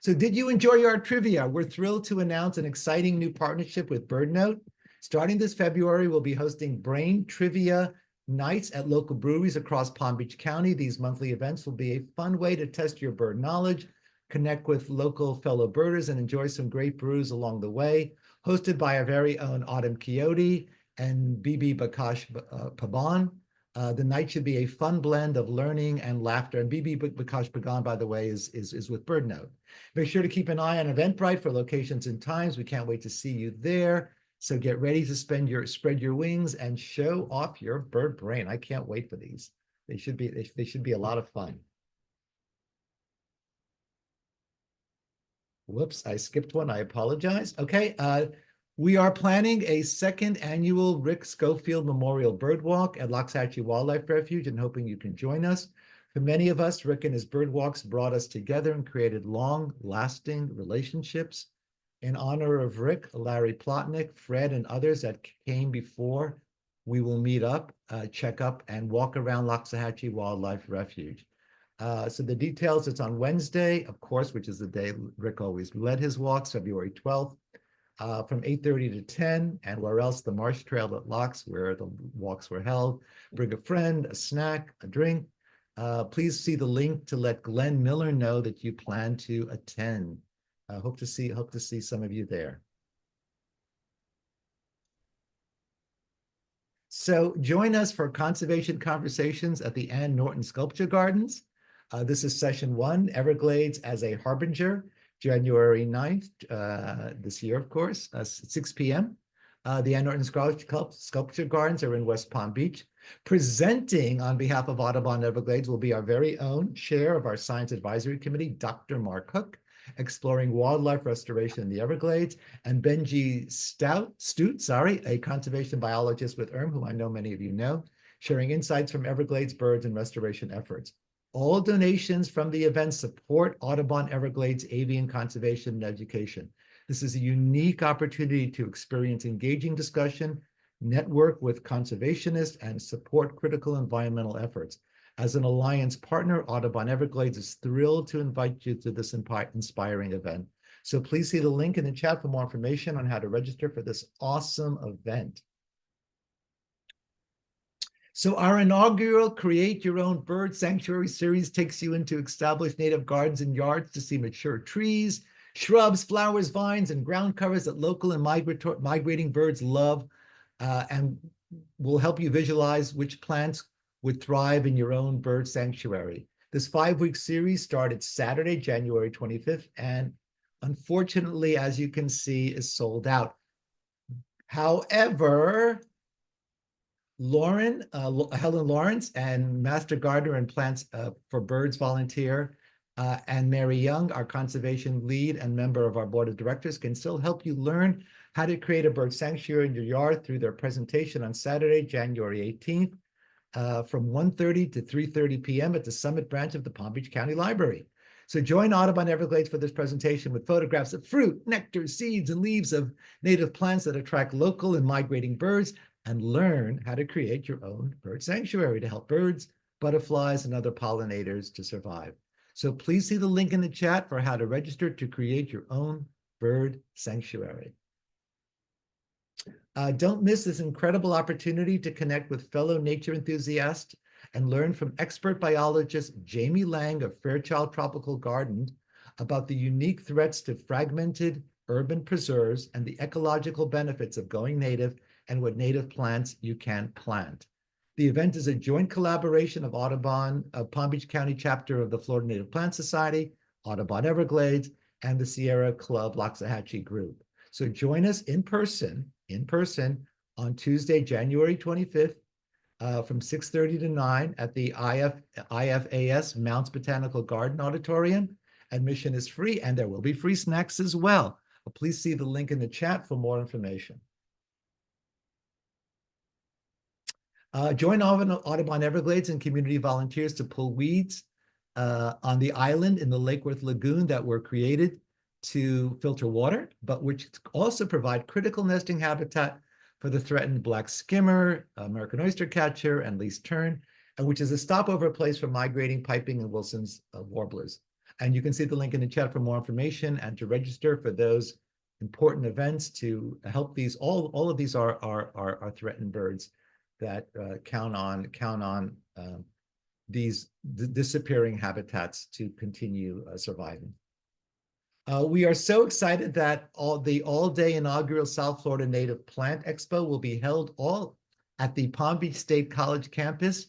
So did you enjoy our trivia? We're thrilled to announce an exciting new partnership with BirdNote. Starting this February, we'll be hosting brain trivia nights at local breweries across Palm Beach County. These monthly events will be a fun way to test your bird knowledge, connect with local fellow birders, and enjoy some great brews along the way. Hosted by our very own Autumn Coyote and Bibi Bakash Paban. The night should be a fun blend of learning and laughter. And Bibi Bakash Pagan, by the way, is with BirdNote. Make sure to keep an eye on Eventbrite for locations and times. We can't wait to see you there. So get ready to spread your wings and show off your bird brain. I can't wait for these. They should be a lot of fun. Whoops, I skipped one. I apologize. Okay, we are planning a second annual Rick Schofield Memorial Bird Walk at Loxahatchee Wildlife Refuge and hoping you can join us. For many of us, Rick and his bird walks brought us together and created long-lasting relationships. In honor of Rick, Larry Plotnick, Fred, and others that came before, we will meet up, check up, and walk around Loxahatchee Wildlife Refuge. So the details, it's on Wednesday, of course, which is the day Rick always led his walks, February 12th, from 8:30 to 10, and where else? The Marsh Trail at Lox, where the walks were held. Bring a friend, a snack, a drink. Please see the link to let Glenn Miller know that you plan to attend. Hope to see some of you there. So join us for Conservation Conversations at the Ann Norton Sculpture Gardens. This is session 1, Everglades as a Harbinger, January 9th, this year, of course, 6 p.m. The Ann Norton Sculpture Gardens are in West Palm Beach. Presenting on behalf of Audubon Everglades will be our very own chair of our Science Advisory Committee, Dr. Mark Hook, exploring wildlife restoration in the Everglades, and Benji Stute, a conservation biologist with whom I know many of you know, sharing insights from Everglades birds and restoration efforts. All donations from the event support Audubon Everglades avian conservation and education. This is a unique opportunity to experience engaging discussion, network with conservationists, and support critical environmental efforts. As an alliance partner, Audubon Everglades is thrilled to invite you to this inspiring event. So please see the link in the chat for more information on how to register for this awesome event. So our inaugural Create Your Own Bird Sanctuary series takes you into established native gardens and yards to see mature trees, shrubs, flowers, vines, and ground covers that local and migrating birds love, and will help you visualize which plants would thrive in your own bird sanctuary. This 5-week series started Saturday, January 25th, and unfortunately, as you can see, is sold out. However, Helen Lawrence and Master Gardener and Plants for Birds volunteer, and Mary Young, our conservation lead and member of our board of directors, can still help you learn how to create a bird sanctuary in your yard through their presentation on Saturday, January 18th, from 1:30 to 3:30 p.m. at the Summit branch of the Palm Beach County Library. So join Audubon Everglades for this presentation with photographs of fruit, nectar, seeds, and leaves of native plants that attract local and migrating birds, and learn how to create your own bird sanctuary to help birds, butterflies, and other pollinators to survive. So please see the link in the chat for how to register to create your own bird sanctuary. Don't miss this incredible opportunity to connect with fellow nature enthusiasts and learn from expert biologist Jamie Lang of Fairchild Tropical Garden about the unique threats to fragmented urban preserves and the ecological benefits of going native and what native plants you can plant. The event is a joint collaboration of Audubon, Palm Beach County chapter of the Florida Native Plant Society, Audubon Everglades, and the Sierra Club Loxahatchee Group. So join us in person on Tuesday, January 25th, from 6:30 to 9 at the IFAS Mounts Botanical Garden Auditorium. Admission is free, and there will be free snacks as well. Please see the link in the chat for more information. Join Audubon Everglades and community volunteers to pull weeds on the island in the Lake Worth Lagoon that were created to filter water, but which also provide critical nesting habitat for the threatened black skimmer, American oyster catcher, and least tern, and which is a stopover place for migrating piping and Wilson's warblers. And you can see the link in the chat for more information and to register for those important events to help these. All of these are threatened birds that count on these disappearing habitats to continue surviving. We are so excited that the all-day inaugural South Florida Native Plant Expo will be held all at the Palm Beach State College campus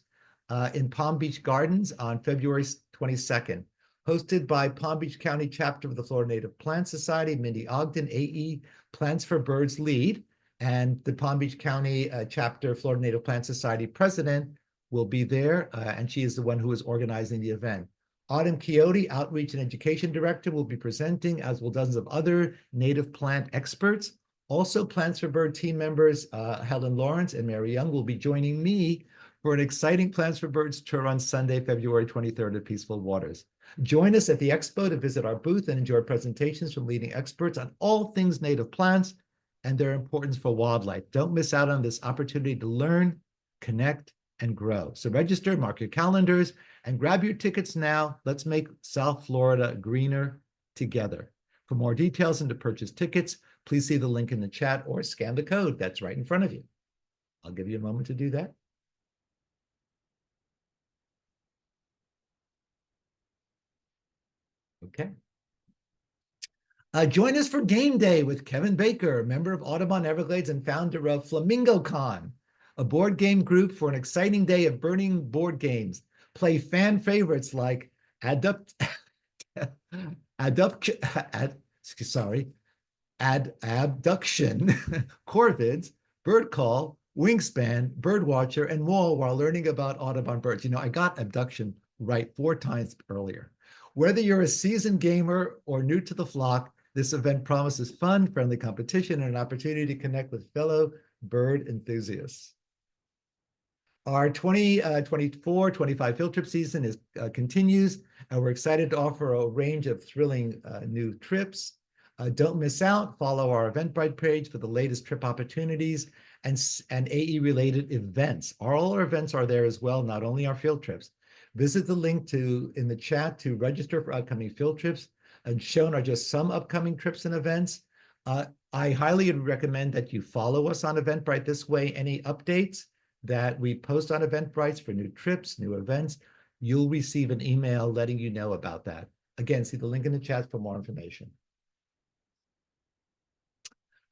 in Palm Beach Gardens on February 22nd. Hosted by Palm Beach County chapter of the Florida Native Plant Society, Mindy Ogden, AE Plants for Birds lead, and the Palm Beach County chapter Florida Native Plant Society president will be there, and she is the one who is organizing the event. Autumn Quixote, Outreach and Education Director, will be presenting, as will dozens of other native plant experts. Also, Plants for Bird team members Helen Lawrence and Mary Young will be joining me for an exciting Plants for Birds tour on Sunday, February 23rd at Peaceful Waters. Join us at the expo to visit our booth and enjoy presentations from leading experts on all things native plants and their importance for wildlife. Don't miss out on this opportunity to learn, connect, and grow. So register, mark your calendars, and grab your tickets now. Let's make South Florida greener together. For more details and to purchase tickets, please see the link in the chat or scan the code that's right in front of you. I'll give you a moment to do that. Okay. Join us for Game Day with Kevin Baker, member of Audubon Everglades and founder of Flamingo Con, a board game group for an exciting day of burning board games. Play fan favorites like Abduction, Corvids, Bird Call, Wingspan, Birdwatcher, and more while learning about Audubon birds. You know, I got abduction right 4 times earlier. Whether you're a seasoned gamer or new to the flock, this event promises fun, friendly competition, and an opportunity to connect with fellow bird enthusiasts. Our 2024-25 field trip season continues, and we're excited to offer a range of thrilling new trips. Don't miss out. Follow our Eventbrite page for the latest trip opportunities and AE-related events. All our events are there as well, not only our field trips. Visit the link in the chat to register for upcoming field trips, and shown are just some upcoming trips and events. I highly recommend that you follow us on Eventbrite. This way, any updates that we post on Eventbrite for new trips, new events, you'll receive an email letting you know about that. Again, see the link in the chat for more information.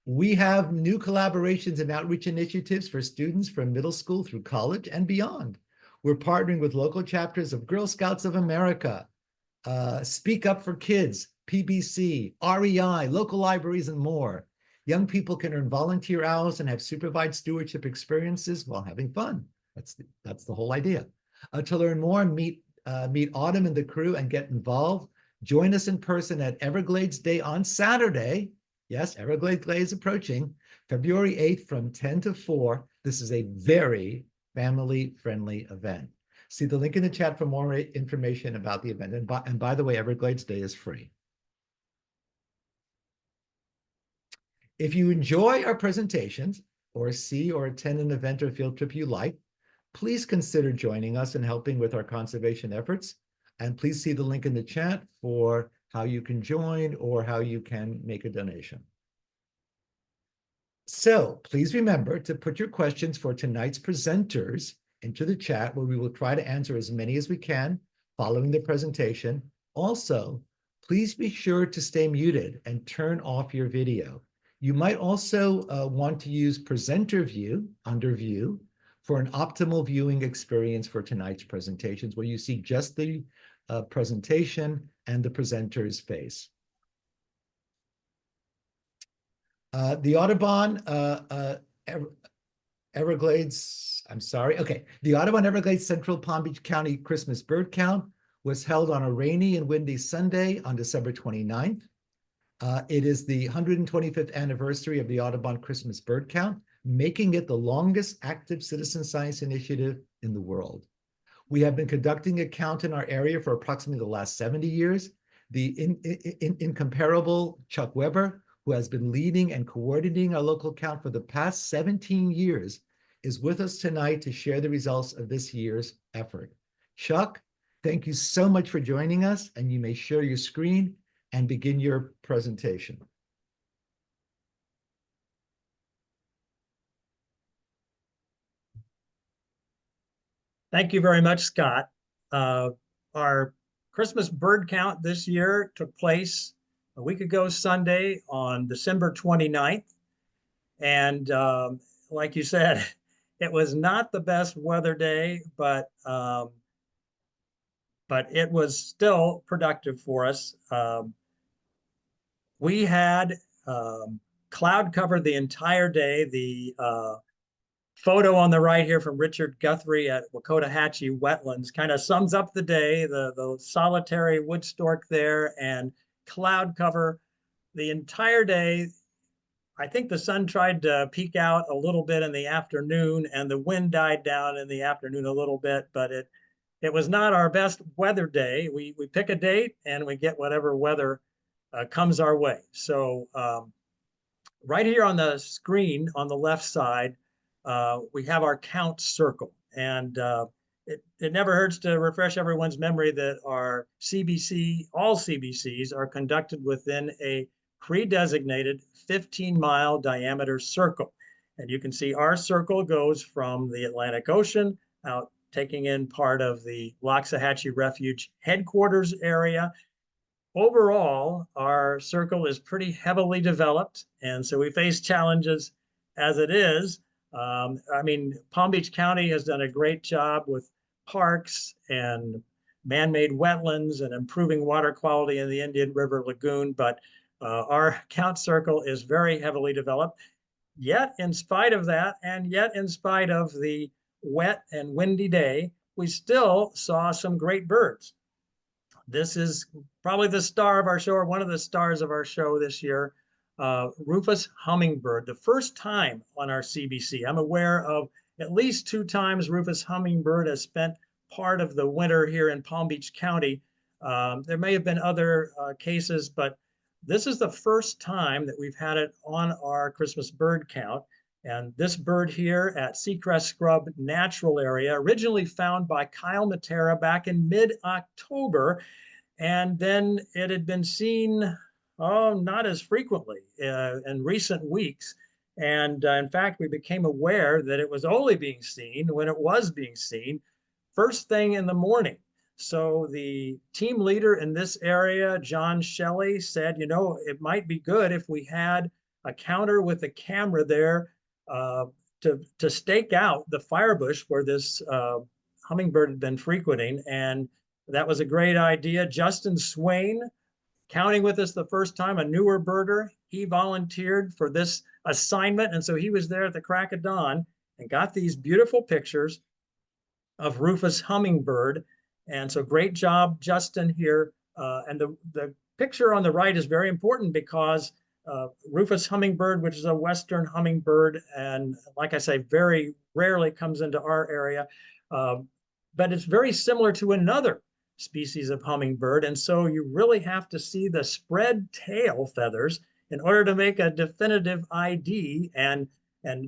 We have new collaborations and outreach initiatives for students from middle school through college and beyond. We're partnering with local chapters of Girl Scouts of America, Speak Up for Kids, PBC, REI, local libraries, and more. Young people can earn volunteer hours and have supervised stewardship experiences while having fun. That's the whole idea. To learn more, meet Autumn and the crew and get involved. Join us in person at Everglades Day on Saturday. Yes, Everglades Day is approaching, February 8th from 10 to 4. This is a very family-friendly event. See the link in the chat for more information about the event. And by the way, Everglades Day is free. If you enjoy our presentations or see or attend an event or field trip you like, please consider joining us and helping with our conservation efforts. And please see the link in the chat for how you can join or how you can make a donation. So please remember to put your questions for tonight's presenters into the chat, where we will try to answer as many as we can following the presentation. Also, please be sure to stay muted and turn off your video. You might also want to use presenter view under view for an optimal viewing experience for tonight's presentations, where you see just the presentation and the presenter's face. The Audubon Everglades, the Audubon Everglades Central Palm Beach County Christmas Bird Count was held on a rainy and windy Sunday on December 29th. It is the 125th anniversary of the Audubon Christmas Bird Count, making it the longest active citizen science initiative in the world. We have been conducting a count in our area for approximately the last 70 years. The incomparable Chuck Weber, who has been leading and coordinating our local count for the past 17 years, is with us tonight to share the results of this year's effort. Chuck, Thank you so much for joining us, and you may share your screen and begin your presentation. Thank you very much, Scott. Our Christmas bird count this year took place a week ago Sunday on December 29th. And like you said, it was not the best weather day, but it was still productive for us. We had cloud cover the entire day. The photo on the right here from Richard Guthrie at Wakota-Hatchie Wetlands kind of sums up the day, the solitary wood stork there and cloud cover the entire day. I think the sun tried to peek out a little bit in the afternoon and the wind died down in the afternoon a little bit, but it was not our best weather day. We pick a date and we get whatever weather comes our way. So right here on the screen on the left side, we have our count circle. And it never hurts to refresh everyone's memory that our CBC, all CBCs are conducted within a pre-designated 15-mile diameter circle. And you can see our circle goes from the Atlantic Ocean out, taking in part of the Loxahatchee Refuge headquarters area. Overall, our circle is pretty heavily developed, and so we face challenges as it is. I mean, Palm Beach County has done a great job with parks and man-made wetlands and improving water quality in the Indian River Lagoon, but our count circle is very heavily developed. Yet, in spite of that, and yet in spite of the wet and windy day, we still saw some great birds. This is probably the star of our show, or one of the stars of our show this year, Rufous hummingbird. The first time on our CBC. I'm aware of at least 2 times Rufous hummingbird has spent part of the winter here in Palm Beach County. There may have been other cases, but this is the first time that we've had it on our Christmas bird count. And this bird here at Seacrest Scrub Natural Area, originally found by Kyle Matera back in mid-October, and then it had been seen, not as frequently in recent weeks. And in fact, we became aware that it was only being seen when it was being seen first thing in the morning. So the team leader in this area, John Shelley, said, you know, it might be good if we had a counter with a camera there to stake out the firebush where this hummingbird had been frequenting. And that was a great idea. Justin Swain, counting with us the first time, a newer birder, he volunteered for this assignment. And so he was there at the crack of dawn and got these beautiful pictures of Rufous hummingbird. And so great job, Justin, here. And the picture on the right is very important because Rufous hummingbird, which is a Western hummingbird, and like I say, very rarely comes into our area, but it's very similar to another species of hummingbird. And so you really have to see the spread tail feathers in order to make a definitive ID. And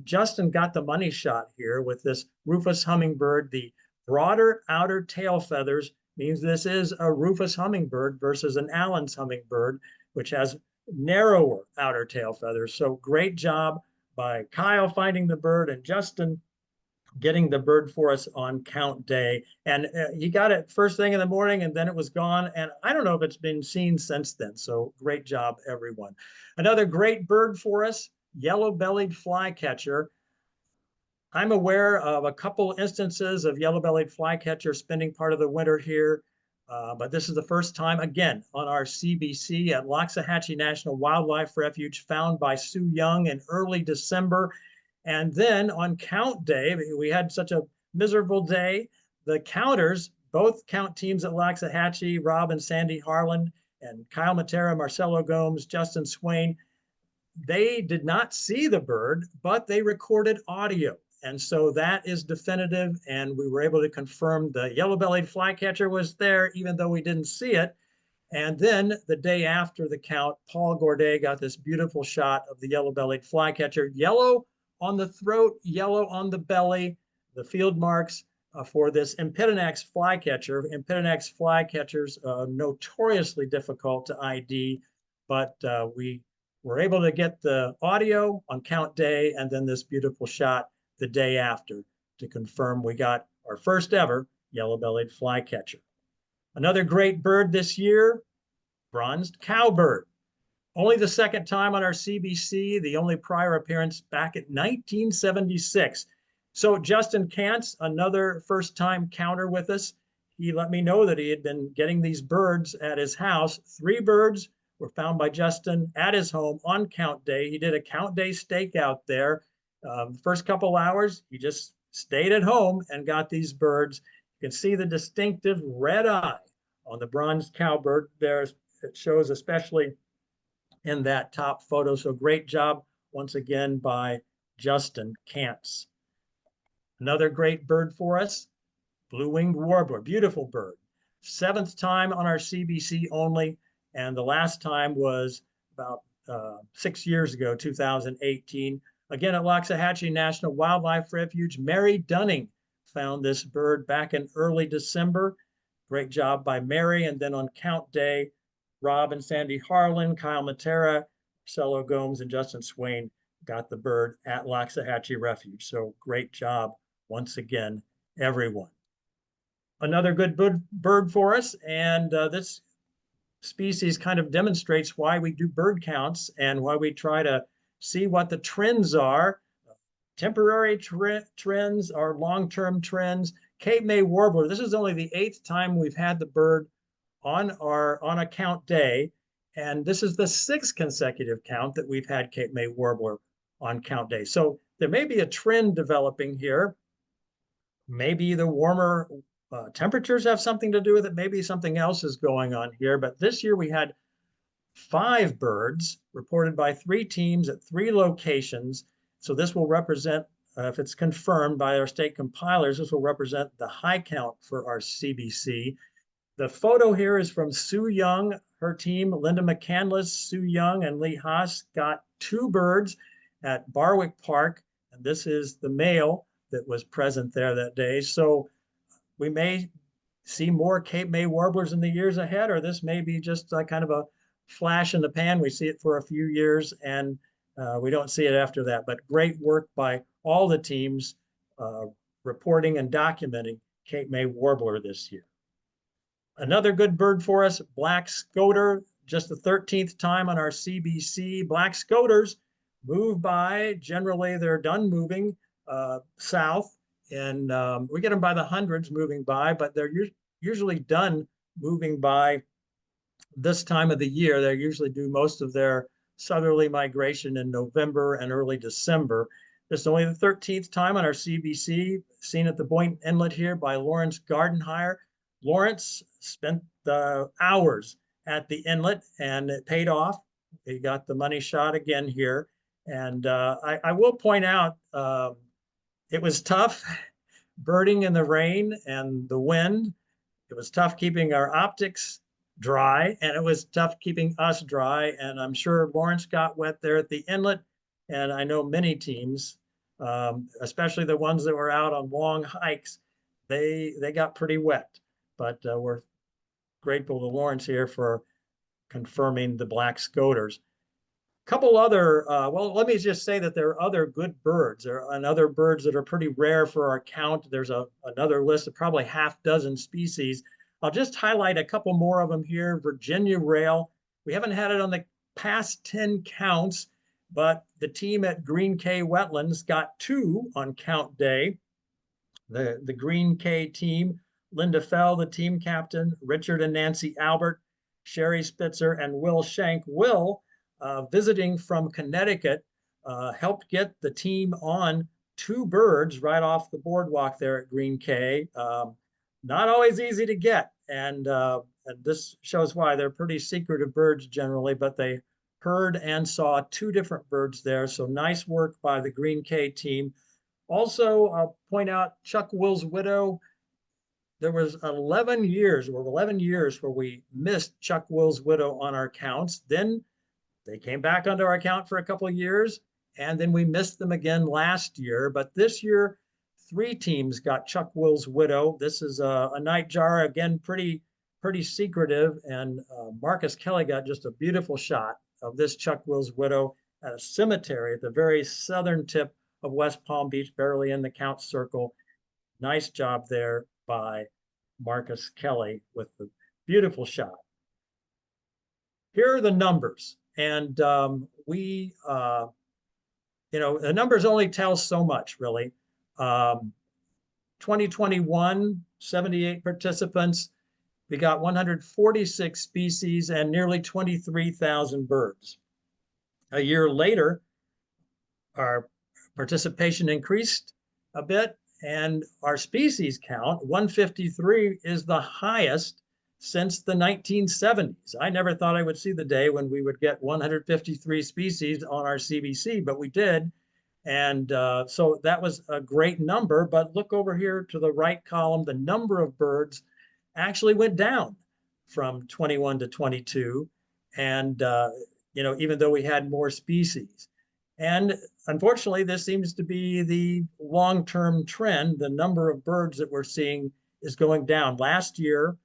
Justin got the money shot here with this Rufous hummingbird. The broader outer tail feathers means this is a Rufous hummingbird versus an Allen's hummingbird, which has narrower outer tail feathers. So great job by Kyle finding the bird and Justin getting the bird for us on count day. And he got it first thing in the morning and then it was gone. And I don't know if it's been seen since then. So great job, everyone. Another great bird for us, yellow-bellied flycatcher. I'm aware of a couple instances of yellow-bellied flycatcher spending part of the winter here. But this is the first time, again, on our CBC at Loxahatchee National Wildlife Refuge, found by Sue Young in early December. And then on count day, we had such a miserable day. The counters, both count teams at Loxahatchee, Rob and Sandy Harlan, and Kyle Matera, Marcelo Gomes, Justin Swain, they did not see the bird, but they recorded audio. And so that is definitive. And we were able to confirm the yellow-bellied flycatcher was there, even though we didn't see it. And then the day after the count, Paul Gourdet got this beautiful shot of the yellow-bellied flycatcher, yellow on the throat, yellow on the belly, the field marks for this Empidonax flycatcher. Empidonax flycatchers notoriously difficult to ID, but we were able to get the audio on count day and then this beautiful shot the day after to confirm we got our first ever yellow-bellied flycatcher. Another great bird this year, bronzed cowbird. Only the second time on our CBC, the only prior appearance back in 1976. So Justin Kantz, another first-time counter with us, he let me know that he had been getting these birds at his house. 3 birds were found by Justin at his home on count day. He did a count day stakeout there. First couple hours, he just stayed at home and got these birds. You can see the distinctive red eye on the bronzed cowbird there. It shows especially in that top photo. So great job once again by Justin Kantz. Another great bird for us, blue-winged warbler, beautiful bird. 7th time on our CBC only, and the last time was about 6 years ago, 2018. Again, at Loxahatchee National Wildlife Refuge, Mary Dunning found this bird back in early December. Great job by Mary. And then on count day, Rob and Sandy Harlan, Kyle Matera, Marcelo Gomes, and Justin Swain got the bird at Loxahatchee Refuge. So great job once again, everyone. Another good bird for us, and this species kind of demonstrates why we do bird counts and why we try to see what the trends are. Temporary trends or long-term trends. Cape May warbler. This is only the 8th time we've had the bird on a count day, and this is the 6th consecutive count that we've had Cape May warbler on count day. So there may be a trend developing here. Maybe the warmer temperatures have something to do with it. Maybe something else is going on here. But this year we had 5 birds reported by 3 teams at 3 locations. So this will represent, if it's confirmed by our state compilers, this will represent the high count for our CBC. The photo here is from Sue Young. Her team, Linda McCandless, Sue Young, and Lee Haas, got 2 birds at Barwick Park. And this is the male that was present there that day. So we may see more Cape May warblers in the years ahead, or this may be just kind of a flash in the pan. We see it for a few years and we don't see it after that. But great work by all the teams reporting and documenting Cape May warbler this year. Another good bird for us, black scoter, just the 13th time on our CBC. Black scoters move by. Generally, they're done moving south, and we get them by the hundreds moving by, but they're usually done moving by this time of the year. They usually do most of their southerly migration in November and early December. This is only the 13th time on our CBC, seen at the Boynton Inlet here by Lawrence Gardenhire. Lawrence spent the hours at the inlet and it paid off. He got the money shot again here. And I will point out, it was tough birding in the rain and the wind. It was tough keeping our optics dry, and it was tough keeping us dry. And I'm sure Lawrence got wet there at the inlet. And I know many teams, especially the ones that were out on long hikes, they got pretty wet. But we're grateful to Lawrence here for confirming the black scoters. Couple other, well, let me just say that there are other good birds. There are other birds that are pretty rare for our count. There's another list of probably half dozen species. I'll just highlight a couple more of them here. Virginia rail. We haven't had it on the past 10 counts, but the team at Green Cay Wetlands got 2 on count day. The Green Cay team, Linda Fell, the team captain, Richard and Nancy Albert, Sherry Spitzer, and Will Shank. Will, visiting from Connecticut, helped get the team on 2 birds right off the boardwalk there at Green Cay. Not always easy to get, and this shows why. They're pretty secretive birds generally, but they heard and saw 2 different birds there. So nice work by the Green Cay team. Also, I'll point out Chuck Will's widow. There was 11 years where we missed Chuck Will's widow on our counts. Then they came back onto our count for a couple of years, and then we missed them again last year. But this year, 3 teams got Chuck Will's Widow. This is a nightjar, again, pretty secretive. And Marcus Kelly got just a beautiful shot of this Chuck Will's Widow at a cemetery at the very southern tip of West Palm Beach, barely in the count circle. Nice job there by Marcus Kelly with the beautiful shot. Here are the numbers. And the numbers only tell so much, really. 2021, 78 participants. We got 146 species and nearly 23,000 birds. A year later, our participation increased a bit, and our species count, 153, is the highest since the 1970s. I never thought I would see the day when we would get 153 species on our CBC, but we did. And so that was a great number. But look over here to the right column, the number of birds actually went down from 21 to 22. And, even though we had more species. And unfortunately, this seems to be the long-term trend. The number of birds that we're seeing is going down. Last year,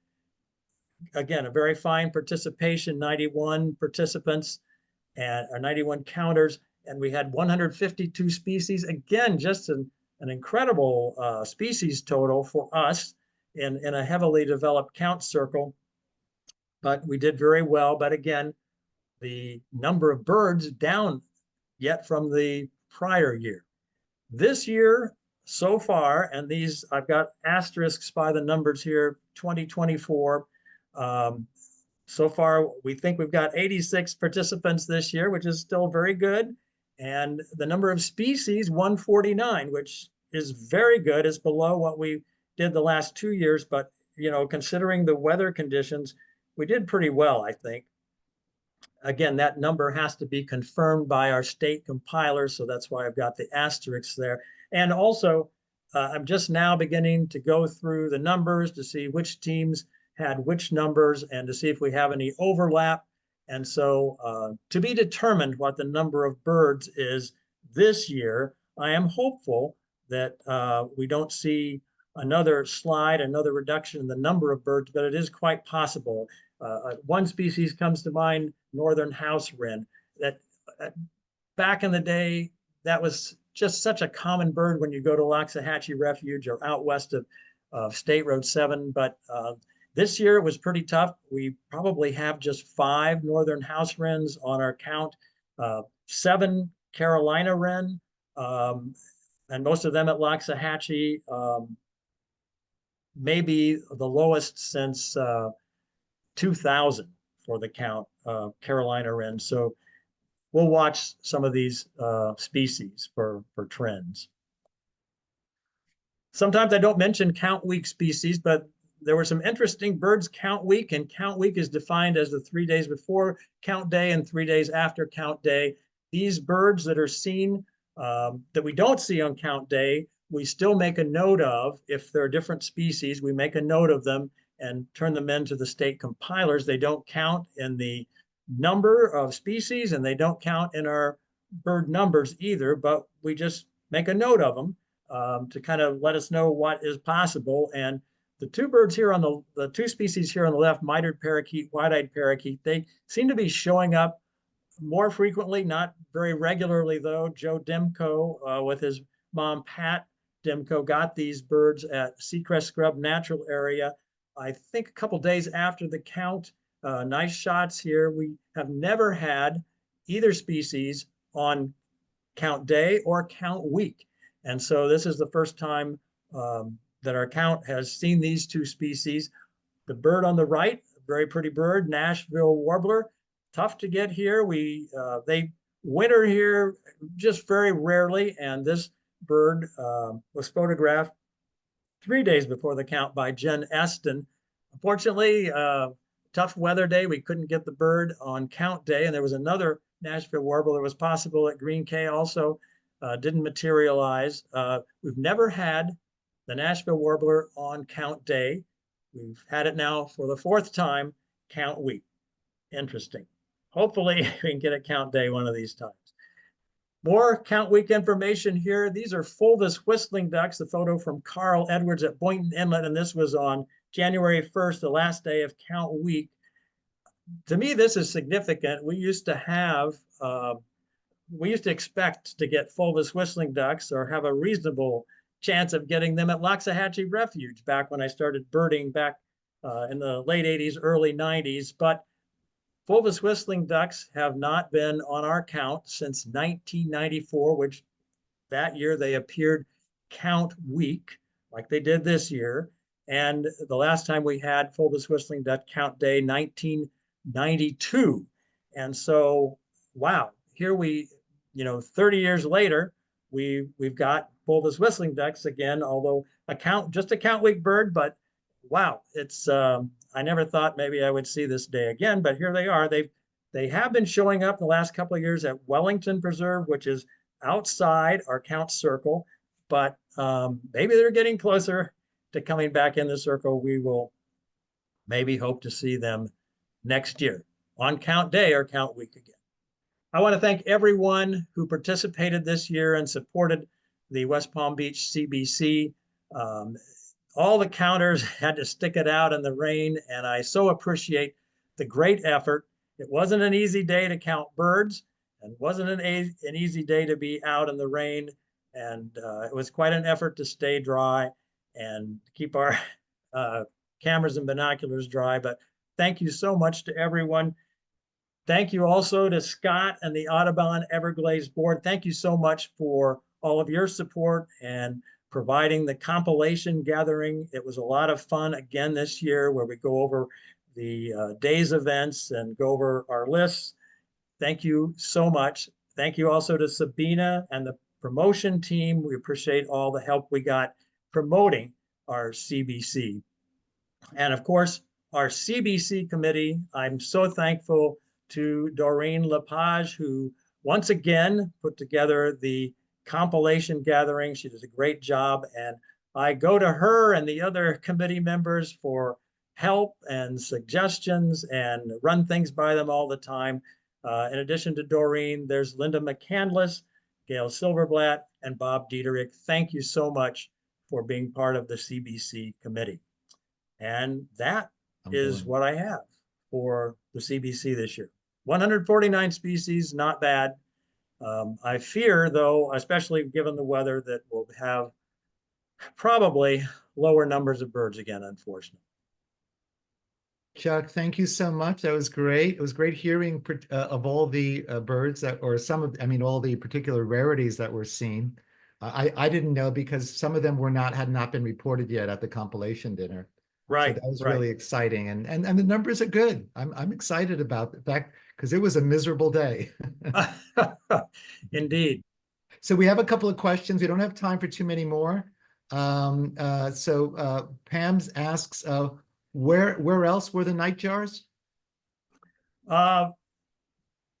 again, a very fine participation, 91 participants and 91 counters, and we had 152 species. Again, just an incredible species total for us in a heavily developed count circle. But we did very well. But again, the number of birds down yet from the prior year. This year, so far, and these, I've got asterisks by the numbers here, 2024. So far, we think we've got 86 participants this year, which is still very good. And the number of species, 149, which is very good. It's below what we did the last 2 years. But, considering the weather conditions, we did pretty well, I think. Again, that number has to be confirmed by our state compiler, so that's why I've got the asterisks there. And also, I'm just now beginning to go through the numbers to see which teams had which numbers and to see if we have any overlap. And so to be determined what the number of birds is this year, I am hopeful that we don't see another slide, another reduction in the number of birds, but it is quite possible. One species comes to mind, northern house wren, that back in the day, that was just such a common bird when you go to Loxahatchee Refuge or out west of State Road 7. But this year it was pretty tough. We probably have just 5 northern house wrens on our count, 7 Carolina wren, and most of them at Loxahatchee, maybe the lowest since 2000 for the count of Carolina wren. So we'll watch some of these species for trends. Sometimes I don't mention count week species, but there were some interesting birds count week, and count week is defined as the 3 days before count day and 3 days after count day. These birds that are seen that we don't see on count day, we still make a note of. If there are different species, we make a note of them and turn them into the state compilers. They don't count in the number of species and they don't count in our bird numbers either, but we just make a note of them to kind of let us know what is possible. And the 2 birds here on the 2 species here on the left, mitered parakeet, white-eyed parakeet, they seem to be showing up more frequently, not very regularly though. Joe Demko with his mom, Pat Demko, got these birds at Seacrest Scrub Natural Area, I think a couple days after the count. Nice shots here. We have never had either species on count day or count week. And so this is the first time that our count has seen these 2 species. The bird on the right, very pretty bird, Nashville warbler, tough to get here. They winter here just very rarely. And this bird was photographed 3 days before the count by Jen Eston. Unfortunately, tough weather day, we couldn't get the bird on count day. And there was another Nashville warbler that was possible at Green Cay also, didn't materialize. We've never had the Nashville warbler on count day. We've had it now for the 4th time, count week. Interesting. Hopefully we can get a count day one of these times. More Count Week information here. These are fulvous whistling ducks, the photo from Carl Edwards at Boynton Inlet, and this was on January 1st, the last day of Count Week. To me, this is significant. We used to expect to get fulvous whistling ducks or have a reasonable chance of getting them at Loxahatchee Refuge back when I started birding back in the late 80s, early 90s. But fulvous whistling ducks have not been on our count since 1994, which that year they appeared Count Week, like they did this year. And the last time we had fulvous whistling duck count day, 1992. And so, wow, here 30 years later, we've got fulvous whistling ducks again, although just a count week bird, but wow, it's I never thought maybe I would see this day again, but here they are. They have been showing up the last couple of years at Wellington Preserve, which is outside our count circle, but maybe they're getting closer to coming back in the circle. We will maybe hope to see them next year on count day or count week again. I want to thank everyone who participated this year and supported the West Palm Beach CBC. All the counters had to stick it out in the rain, and I so appreciate the great effort. It wasn't an easy day to count birds, and wasn't an easy day to be out in the rain, and it was quite an effort to stay dry and keep our cameras and binoculars dry. But thank you so much to everyone. Thank you also to Scott and the Audubon Everglades board. Thank you so much for all of your support and providing the compilation gathering. It was a lot of fun again this year, where we go over the day's events and go over our lists. Thank you so much. Thank you also to Sabina and the promotion team. We appreciate all the help we got promoting our CBC. And of course, our CBC committee, I'm so thankful to Doreen Lepage, who once again put together the compilation gathering. She does a great job, and I go to her and the other committee members for help and suggestions and run things by them all the time. In addition to Doreen, there's Linda McCandless, Gail Silverblatt, and Bob Dieterich. Thank you so much for being part of the CBC committee. And that is what I have for the CBC this year. 149 species, not bad. I fear, though, especially given the weather, that we'll have probably lower numbers of birds again, unfortunately. Chuck, thank you so much. That was great. It was great hearing of all the birds that, or some of, I mean, all the particular rarities that were seen. I didn't know because some of them had not been reported yet at the compilation dinner. Right. So that was really exciting, and the numbers are good. I'm excited about the fact, because it was a miserable day. Indeed. So we have a couple of questions. We don't have time for too many more. So Pam's asks, where else were the nightjars? I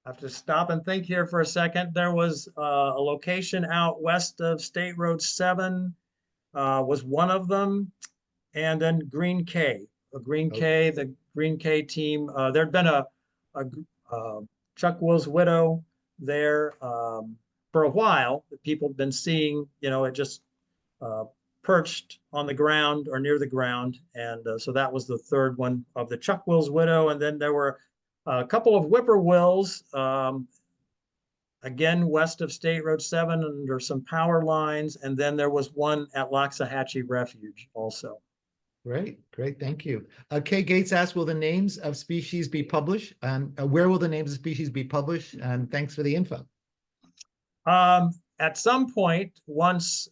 have to stop and think here for a second. There was a location out west of State Road 7 was one of them. And then Green K, the Green K team. There'd been a Chuck Will's widow there for a while that people have been seeing, it just perched on the ground or near the ground. And so that was the third one of the Chuck Will's widow. And then there were a couple of whippoorwills, again, west of State Road 7 under some power lines. And then there was one at Loxahatchee Refuge also. Great. Thank you. Kay Gates asked, will the names of species be published? And where will the names of species be published? And thanks for the info. At some point, once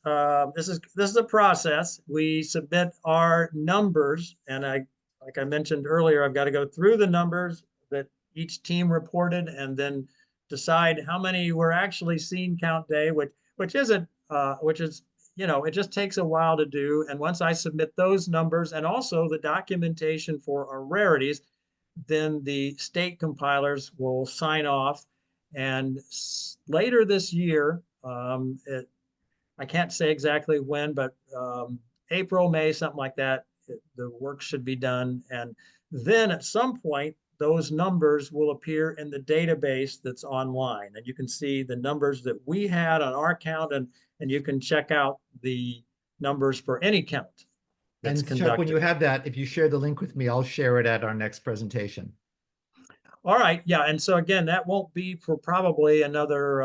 this is a process, we submit our numbers, and like I mentioned earlier, I've got to go through the numbers that each team reported, and then decide how many were actually seen count day, which is it just takes a while to do. And once I submit those numbers and also the documentation for our rarities, then the state compilers will sign off. And later this year, I can't say exactly when, but April, May, something like that, the work should be done. And then at some point, those numbers will appear in the database that's online. And you can see the numbers that we had on our count, and you can check out the numbers for any count that's And Chuck, when you conducted. have that, if you share the link with me, I'll share it at our next presentation. All right, yeah, and so again, that won't be for probably another,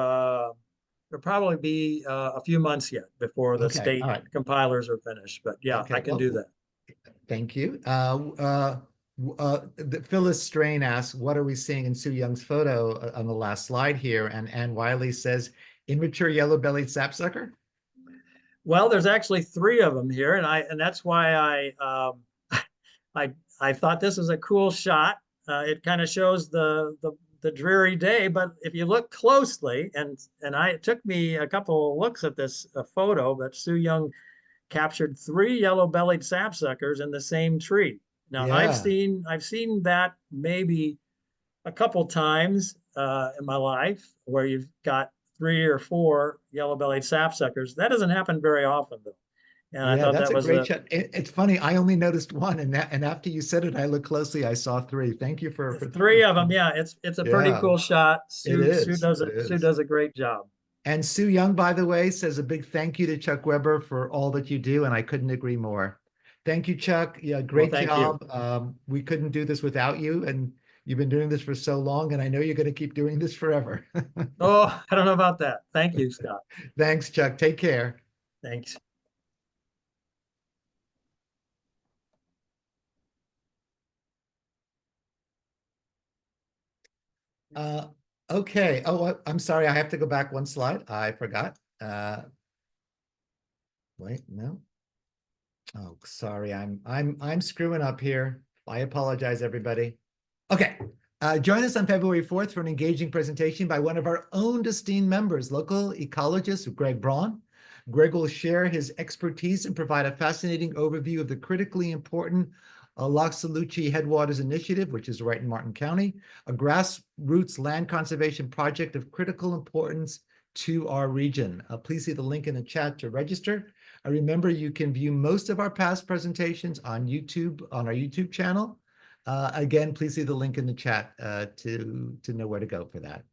there'll probably be a few months yet before the Okay, state all right. compilers are finished, but yeah, I Okay, can well, do that. thank you. Phyllis Strain asks, what are we seeing in Sue Young's photo on the last slide here? And Ann Wiley says, immature yellow-bellied sapsucker? Well, there's actually three of them here, and that's why I thought this was a cool shot. It kind of shows the dreary day, but if you look closely, and it took me a couple of looks at this photo, but Sue Young captured three yellow-bellied sapsuckers in the same tree. Now Yeah, I've seen that maybe a couple times in my life where you've got three or four yellow-bellied sapsuckers. That doesn't happen very often, though. And I yeah, thought that's that a was great shot. It's funny, I only noticed one, and after you said it, I looked closely, I saw three. Thank you for three of them. Yeah, it's a pretty yeah, cool shot. it is. It Sue is. does a great job. And Sue Young, by the way, says a big thank you to Chuck Weber for all that you do, and I couldn't agree more. Thank you, Chuck. Yeah, Well, great thank you. job. We couldn't do this without you, and you've been doing this for so long, and I know you're going to keep doing this forever. Oh, I don't know about that. Thank you, Scott. Thanks, Chuck. Take care. Thanks. Uh, okay. Oh, I'm sorry. I have to go back one slide. I forgot. Wait, no. Oh, sorry. I'm screwing up here. I apologize, everybody. Okay. Join us on February 4th for an engaging presentation by one of our own esteemed members, local ecologist Greg Braun. Greg will share his expertise and provide a fascinating overview of the critically important Loxaluchi Headwaters Initiative, which is right in Martin County, a grassroots land conservation project of critical importance to our region. Please see the link in the chat to register. Remember, you can view most of our past presentations on YouTube, on our YouTube channel. Again, please see the link in the chat to know where to go for that.